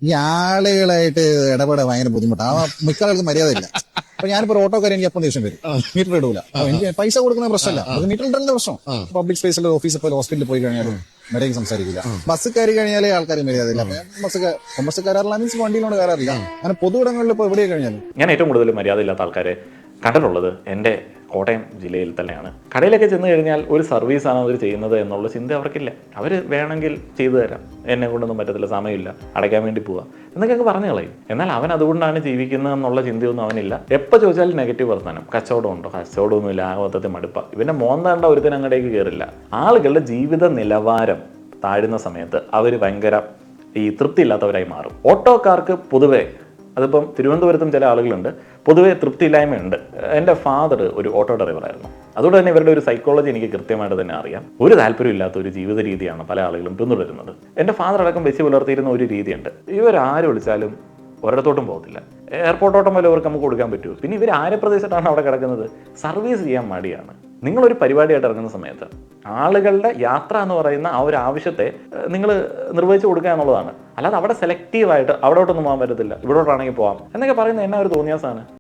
ഈ ആളുകളായിട്ട് ഇടപെടാൻ ഭയങ്കര ബുദ്ധിമുട്ടാണ്. മിക്ക ആൾക്കും മര്യാദയില്ല. അപ്പൊ ഞാനിപ്പോ ഒരു ഓട്ടോക്കാരൻ എനിക്ക് അപ്പം ദേഷ്യം വരും. മീറ്റർ ഇടൂല. അപ്പൊ എനിക്ക് പൈസ കൊടുക്കുന്ന പ്രശ്നമല്ല, അത് മീറ്റർ ഇടേണ്ട പ്രശ്നം. പബ്ലിക് സ്പേസിൽ ഓഫീസിൽ പോയി ഹോസ്പിറ്റലിൽ പോയി കഴിഞ്ഞാലും മര്യാദയ്ക്ക് സംസാരിക്കില്ല. ബസ് കയറി കഴിഞ്ഞാലേ ആൾക്കാർ മര്യാദയില്ല. Bus കയറാറില്ല, means വണ്ടിയിലോട് കയറാറില്ല. അങ്ങനെ പൊതുവിടങ്ങളിൽ ഇപ്പോൾ എവിടെ കഴിഞ്ഞാലും ഞാൻ ഏറ്റവും കൂടുതൽ മര്യാദയില്ലാത്ത ആൾക്കാരെ കണ്ടിട്ടുള്ളത് എൻ്റെ കോട്ടയം ജില്ലയിൽ തന്നെയാണ്. കടയിലൊക്കെ ചെന്ന് കഴിഞ്ഞാൽ ഒരു സർവീസാണ് അവർ ചെയ്യുന്നത് എന്നുള്ള ചിന്ത അവർക്കില്ല. അവർ വേണമെങ്കിൽ ചെയ്തു തരാം, എന്നെ കൊണ്ടൊന്നും പറ്റത്തില്ല, സമയമില്ല, അടയ്ക്കാൻ വേണ്ടി പോവാ എന്നൊക്കെ പറഞ്ഞു കളയും. എന്നാൽ അവൻ അതുകൊണ്ടാണ് ജീവിക്കുന്നത് എന്നുള്ള ചിന്തയൊന്നും അവനില്ല. എപ്പോൾ ചോദിച്ചാലും നെഗറ്റീവ് വർത്താനം. കച്ചവടം ഉണ്ടോ? കച്ചവടമൊന്നുമില്ല, ആ മൊത്തത്തിൽ മടുപ്പ. ഇവൻ്റെ മോന്താണ്ട ഒരുത്തിന് അങ്ങടേക്ക് കയറില്ല. ആളുകളുടെ ജീവിത നിലവാരം താഴുന്ന സമയത്ത് അവർ ഭയങ്കര ഈ തൃപ്തിയില്ലാത്തവരായി മാറും. ഓട്ടോക്കാർക്ക് പൊതുവേ, അതിപ്പം തിരുവനന്തപുരത്തും ചില ആളുകളുണ്ട്, പൊതുവേ തൃപ്തിയില്ലായ്മയുണ്ട്. എൻ്റെ ഫാദർ ഒരു ഓട്ടോ ഡ്രൈവറായിരുന്നു. അതുകൊണ്ട് തന്നെ ഇവരുടെ ഒരു സൈക്കോളജി എനിക്ക് കൃത്യമായിട്ട് തന്നെ അറിയാം. ഒരു താല്പര്യമില്ലാത്ത ഒരു ജീവിത രീതിയാണ് പല ആളുകളും പിന്തുടരുന്നത്. എൻ്റെ ഫാദർ അടക്കം വെച്ച് പുലർത്തിയിരുന്ന ഒരു രീതിയുണ്ട്. ഇവരാര് വിളിച്ചാലും ഒരിടത്തോട്ടും പോകത്തില്ല. എയർപോർട്ട് ഓട്ടം പോലെ അവർക്ക് നമുക്ക് കൊടുക്കാൻ പറ്റുമോ? പിന്നെ ഇവർ ആരെ പ്രദേശത്താണ് അവിടെ കിടക്കുന്നത്? സർവീസ് ചെയ്യാൻ മടിയാണ്. നിങ്ങളൊരു പരിപാടിയായിട്ട് ഇറങ്ങുന്ന സമയത്ത് ആളുകളുടെ യാത്ര എന്ന് പറയുന്ന ആ ഒരു ആവശ്യത്തെ നിങ്ങൾ നിർവഹിച്ചു കൊടുക്കുക എന്നുള്ളതാണ്. അല്ലാതെ അവിടെ സെലക്റ്റീവായിട്ട് അവിടോട്ടൊന്നും പോകാൻ പറ്റത്തില്ല, ഇവിടോട്ടാണെങ്കിൽ പോകാം എന്നൊക്കെ പറയുന്നത് എന്നാ ഒരു തോന്നിയാസാണ്.